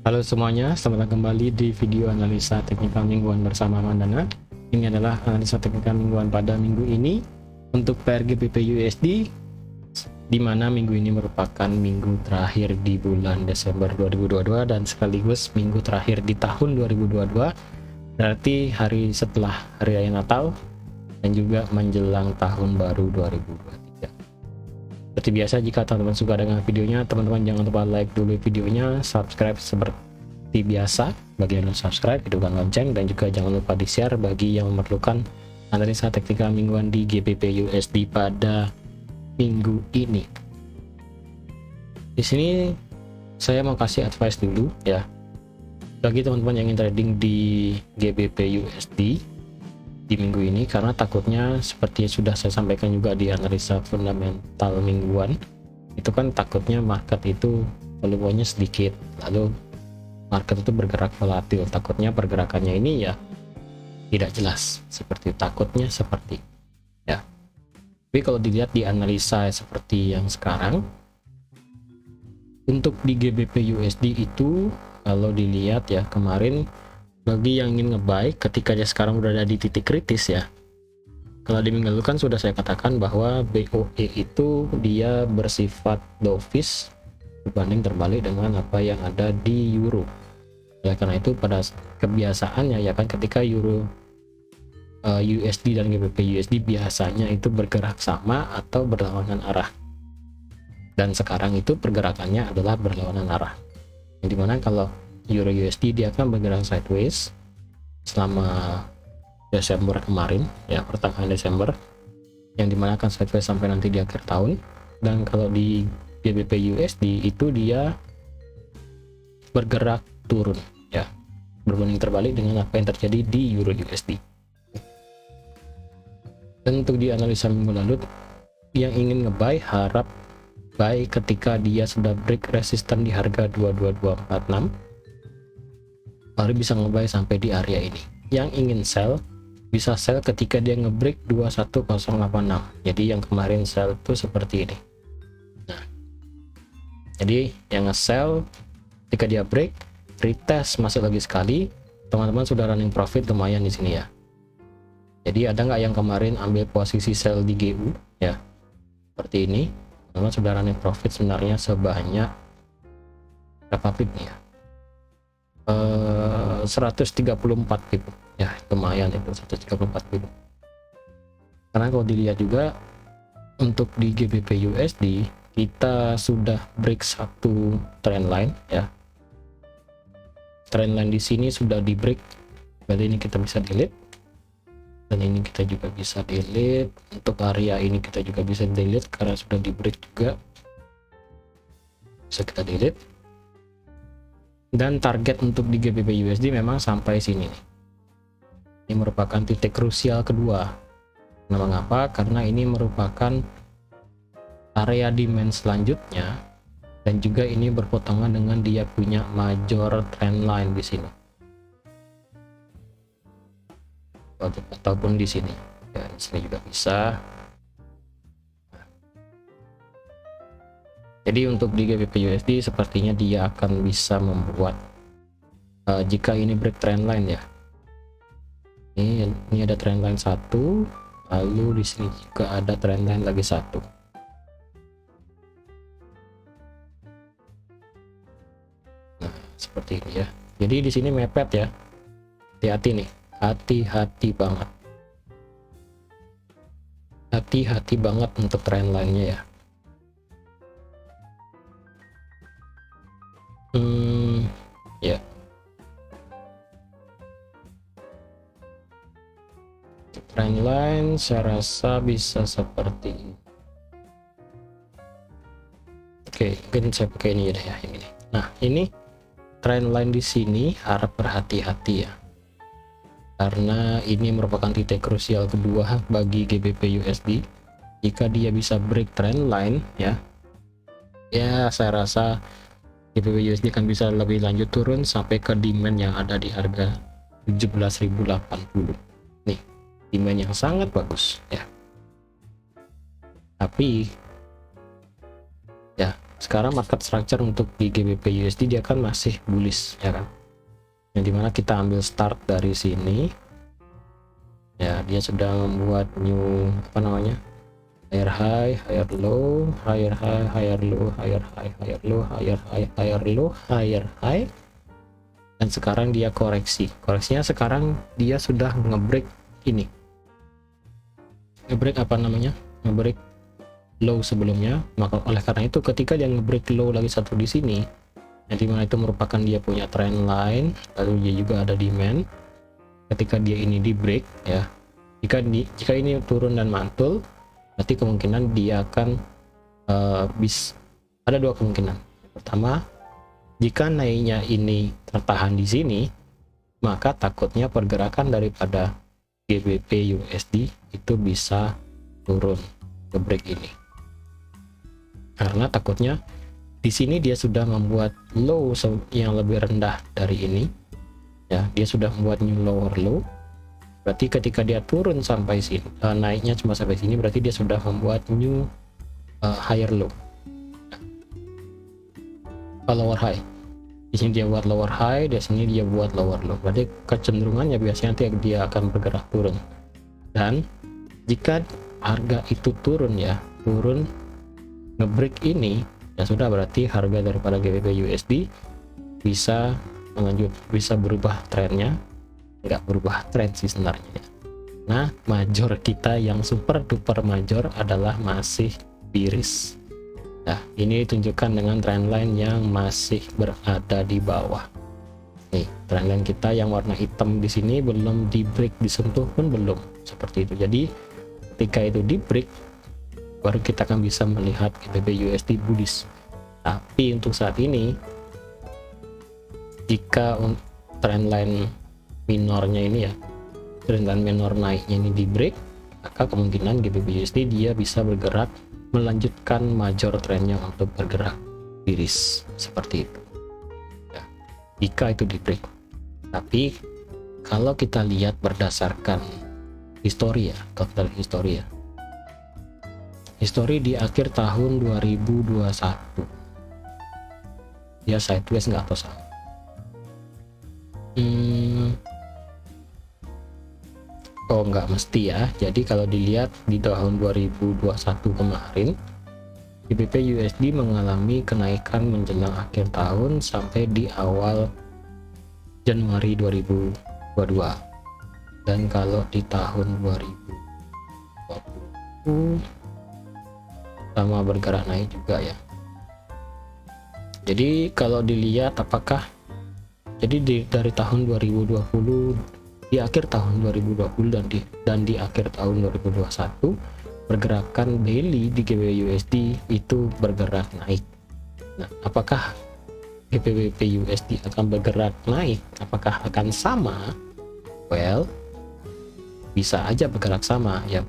Halo semuanya, selamat datang kembali di video analisa teknikal mingguan bersama Mandana. Ini adalah analisa teknikal mingguan pada minggu ini untuk pair GBP USD, di mana minggu ini merupakan minggu terakhir di bulan Desember 2022 dan sekaligus minggu terakhir di tahun 2022, berarti hari setelah Hari Raya Natal dan juga menjelang tahun baru 2023. Seperti biasa, jika teman-teman suka dengan videonya, teman-teman jangan lupa like dulu videonya, subscribe seperti biasa bagi yang belum subscribe, hidupkan lonceng, dan juga jangan lupa di share bagi yang memerlukan analisa teknikal mingguan di GBP USD pada minggu ini. Di sini saya mau kasih advice dulu ya bagi teman-teman yang ingin trading di GBP USD di minggu ini, karena takutnya seperti sudah saya sampaikan juga di analisa fundamental mingguan, itu kan takutnya market itu volumenya sedikit, lalu market itu bergerak volatil, takutnya pergerakannya ini ya tidak jelas, seperti takutnya seperti ya. Tapi kalau dilihat di analisa seperti yang sekarang untuk di GBP USD itu, kalau dilihat ya kemarin, bagi yang ingin ngebuy ketika dia sekarang udah ada di titik kritis ya, kalau di minggu lalu kan sudah saya katakan bahwa BOE itu dia bersifat dovish berbanding terbalik dengan apa yang ada di euro ya. Karena itu pada kebiasaannya ya kan, ketika euro USD dan GBP USD biasanya itu bergerak sama atau berlawanan arah, dan sekarang itu pergerakannya adalah berlawanan arah, yang dimana kalau Euro USD dia akan bergerak sideways selama Desember kemarin ya, pertengahan Desember, yang dimana akan sideways sampai nanti di akhir tahun. Dan kalau di GBP USD itu dia bergerak turun ya, berbanding terbalik dengan apa yang terjadi di Euro USD. Dan untuk di analisa minggu lalu, yang ingin ngebuy harap buy ketika dia sudah break resisten di harga 22246, baru bisa ngebuy sampai di area ini. Yang ingin sell bisa sell ketika dia ngebreak 21086. Jadi yang kemarin sell itu seperti ini. Nah, jadi yang nge-sell ketika dia break, retest masuk lagi sekali, teman-teman sudah running profit lumayan di sini ya. Jadi ada nggak yang kemarin ambil posisi sell di GU ya, seperti ini, teman-teman sudah running profit sebenarnya sebanyak berapa pip nih ya, 134 pip ya, lumayan itu 134 pip. Karena kalau dilihat juga untuk di GBP USD kita sudah break satu trendline ya, trendline di sini sudah di break, berarti ini kita bisa delete, dan ini kita juga bisa delete. Untuk area ini kita juga bisa delete karena sudah di break juga, bisa kita delete. Dan target untuk di GBP USD memang sampai sini nih. Ini merupakan titik krusial kedua. Nah, mengapa? Karena ini merupakan area demand selanjutnya, dan juga ini berpotongan dengan dia punya major trendline di sini ataupun di sini ya, di sini juga bisa. Jadi untuk di GBP USD sepertinya dia akan bisa membuat jika ini break trendline ya. Ini ada trendline satu, lalu di sini juga ada trendline lagi satu. Nah, seperti ini ya. Jadi di sini mepet ya. Hati-hati nih, hati-hati banget. Hati-hati banget untuk trendline-nya ya. Ya. Trendline saya rasa bisa seperti ini. Oke, mungkin saya pakai ini ya, yang ini. Nah, ini trendline di sini harap berhati-hati ya, karena ini merupakan titik krusial kedua bagi GBP USD. Jika dia bisa break trendline ya, saya rasa GBP USD kan bisa lebih lanjut turun sampai ke demand yang ada di harga 17.080. Nih, demand yang sangat bagus ya. Tapi ya sekarang market structure untuk di GBP USD dia kan masih bullish ya kan, yang dimana kita ambil start dari sini ya, dia sudah membuat new apa namanya, higher high, higher low, higher high, higher low, higher high, higher low, higher high, higher low, higher high, dan sekarang dia koreksinya sekarang dia sudah ngebreak ini, ngebreak apa namanya, ngebreak low sebelumnya. Maka oleh karena itu ketika dia ngebreak low lagi satu di sini, yang dimana itu merupakan dia punya trend line, lalu dia juga ada demand. Ketika dia ini di break ya, jika ini turun dan mantul, berarti kemungkinan dia akan ada dua kemungkinan. Pertama, jika naiknya ini tertahan di sini, maka takutnya pergerakan daripada GBP USD itu bisa turun ke break ini, karena takutnya di sini dia sudah membuat low yang lebih rendah dari ini ya, dia sudah membuat new lower low. Berarti ketika dia turun sampai sini, naiknya cuma sampai sini, berarti dia sudah membuat new higher low, lower high. Di sini dia buat lower high, di sini dia buat lower low. Berarti kecenderungannya biasanya nanti dia akan bergerak turun. Dan jika harga itu turun ya, turun ngebreak ini ya sudah, berarti harga daripada GBP USD bisa bisa berubah trennya. Nggak berubah tren sih sebenarnya ya. Nah, major kita yang super duper major adalah masih bearish. Nah, ini ditunjukkan dengan trendline yang masih berada di bawah. Nih, trendline kita yang warna hitam di sini belum di break, disentuh pun belum, seperti itu. Jadi, ketika itu di break, baru kita akan bisa melihat GBP USD bullish. Tapi untuk saat ini, jika trendline minornya ini ya, trendline minor naiknya ini di break, maka kemungkinan GBP USD dia bisa bergerak melanjutkan major trennya untuk bergerak bearish seperti itu ya, jika itu di break. Tapi kalau kita lihat berdasarkan histori ya, total histori ya, histori di akhir tahun 2021 dia sideways nggak atau sama? Oh, nggak mesti ya. Jadi kalau dilihat di tahun 2021 kemarin, GBP USD mengalami kenaikan menjelang akhir tahun sampai di awal Januari 2022. Dan kalau di tahun 2020 sama bergerak naik juga ya. Jadi kalau dilihat apakah dari tahun 2020 di akhir tahun 2020 dan di akhir tahun 2021 pergerakan daily di GBP USD itu bergerak naik. Nah, apakah GBP USD akan bergerak naik? Apakah akan sama? Well, bisa aja bergerak sama. Yang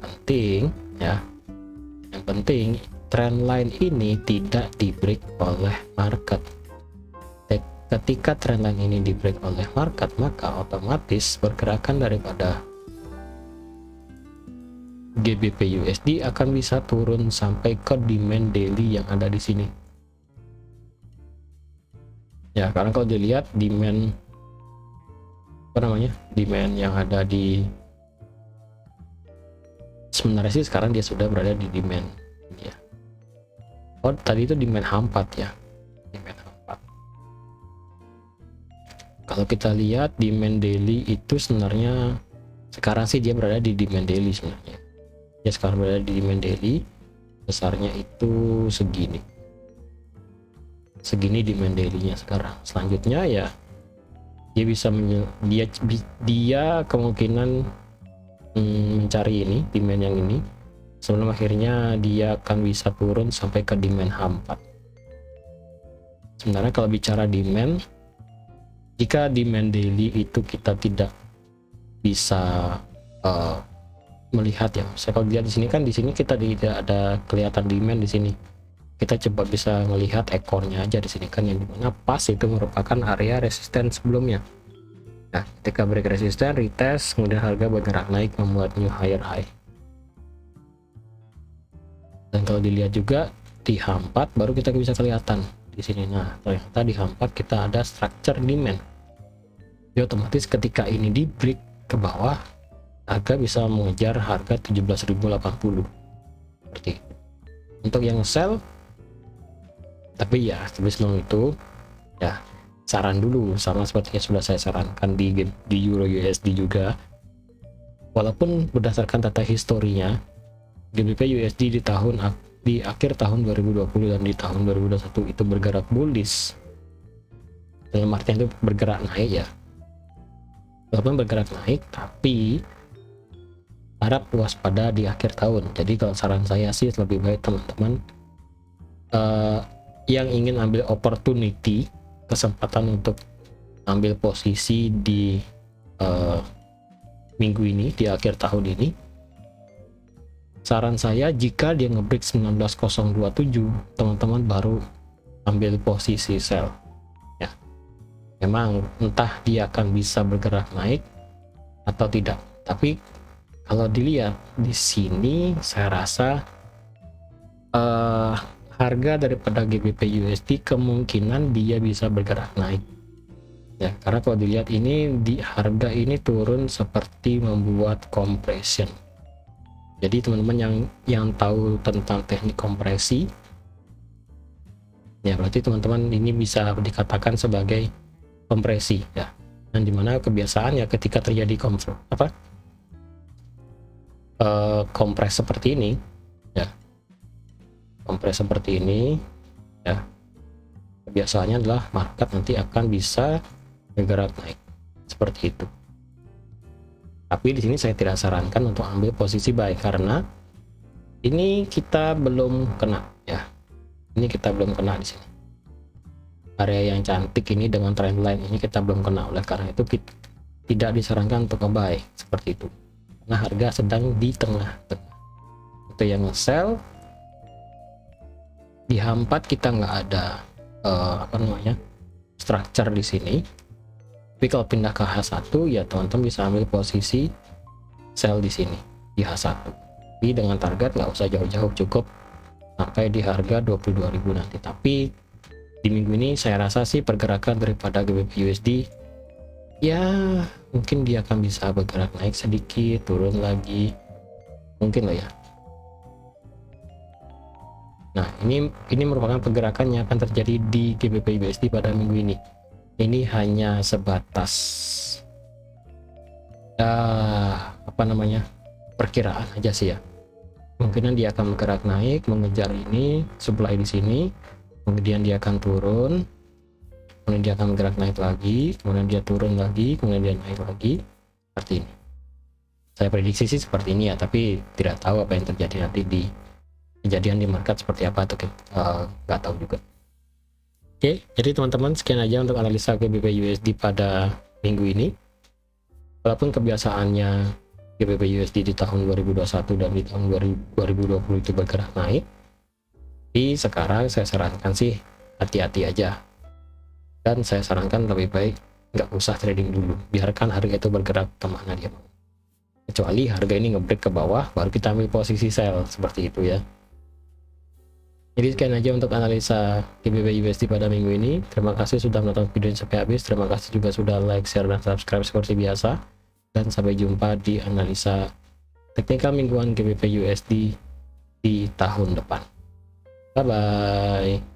penting trendline ini tidak di break oleh market. Ketika trendline ini di break oleh market, maka otomatis pergerakan daripada GBP USD akan bisa turun sampai ke demand daily yang ada di sini. Ya, karena kalau dilihat demand demand yang ada di, sebenarnya sih sekarang dia sudah berada di demand ya. Oh, tadi itu demand H4 ya. Kalau kita lihat demand daily itu sebenarnya sekarang sih dia berada di demand daily sebenarnya. Dia sekarang berada di demand daily, besarnya itu segini demand daily-nya sekarang. Selanjutnya ya dia bisa dia kemungkinan mencari ini demand yang ini sebelum akhirnya dia akan bisa turun sampai ke demand H4. Sebenarnya kalau bicara demand, jika demand daily itu kita tidak bisa melihat ya, saya kalau lihat di sini kan, di sini kita tidak ada kelihatan demand di sini. Kita coba bisa melihat ekornya aja di sini kan, yang dimana pas itu merupakan area resisten sebelumnya. Nah, ketika break resisten, retest, kemudian harga bergerak naik membuat new higher high. Dan kalau dilihat juga di H4 baru kita bisa kelihatan di sini. Nah, ternyata di H4 kita ada structure demand. Jadi otomatis ketika ini di break ke bawah, harga bisa mengejar harga 17.080 seperti itu. Untuk yang sell, tapi sebelum itu ya saran dulu, sama seperti yang sudah saya sarankan di Euro USD juga. Walaupun berdasarkan data historinya, GBP USD di akhir tahun 2020 dan di tahun 2021 itu bergerak bullish, dalam artian itu bergerak naik ya. Walaupun bergerak naik, tapi harap waspada di akhir tahun. Jadi kalau saran saya sih lebih baik teman-teman yang ingin ambil opportunity, kesempatan untuk ambil posisi di minggu ini, di akhir tahun ini, saran saya jika dia ngebreak 19.027, teman-teman baru ambil posisi sell ya. Memang entah dia akan bisa bergerak naik atau tidak, tapi kalau dilihat di sini saya rasa harga daripada GBP USD kemungkinan dia bisa bergerak naik ya, karena kalau dilihat ini di harga ini turun seperti membuat compression. Jadi teman-teman yang tahu tentang teknik kompresi ya, berarti teman-teman ini bisa dikatakan sebagai kompresi ya, dan dimana kebiasaan ya ketika terjadi kompres seperti ini ya, kompres seperti ini ya, kebiasaannya adalah market nanti akan bisa bergerak naik seperti itu. Tapi di sini saya tidak sarankan untuk ambil posisi buy karena ini kita belum kena ya, ini kita belum kena di sini, area yang cantik ini dengan trendline ini kita belum kena, oleh karena itu kita tidak disarankan untuk buy seperti itu, karena harga sedang di tengah-tengah. Itu yang sell. Di H4 kita nggak ada structure di sini, tapi kalau pindah ke H1 ya teman-teman bisa ambil posisi sell di sini di H1, tapi dengan target nggak usah jauh-jauh, cukup sampai di harga 22.000 nanti. Tapi di minggu ini saya rasa sih pergerakan daripada GBP USD ya mungkin dia akan bisa bergerak naik sedikit, turun lagi mungkin lah ya. Nah, ini merupakan pergerakan yang akan terjadi di GBP USD pada minggu ini. Ini hanya sebatas perkiraan aja sih ya. Kemungkinan dia akan bergerak naik, mengejar ini supply di sini, kemudian dia akan turun, kemudian dia akan bergerak naik lagi, kemudian dia turun lagi, kemudian dia naik lagi, seperti ini. Saya prediksi sih seperti ini ya, tapi tidak tahu apa yang terjadi nanti di kejadian di market seperti apa, atau nggak tahu juga. Oke, jadi teman-teman sekian aja untuk analisa GBP USD pada minggu ini. Walaupun kebiasaannya GBP USD di tahun 2021 dan di tahun 2020 itu bergerak naik, tapi sekarang saya sarankan sih hati-hati aja, dan saya sarankan lebih baik nggak usah trading dulu, biarkan harga itu bergerak kemana dia mau, kecuali harga ini ngebreak ke bawah baru kita ambil posisi sell seperti itu ya. Jadi sekian aja untuk analisa GBP USD pada minggu ini. Terima kasih sudah menonton video ini sampai habis. Terima kasih juga sudah like, share, dan subscribe seperti biasa. Dan sampai jumpa di analisa teknikal mingguan GBP USD di tahun depan. Bye bye.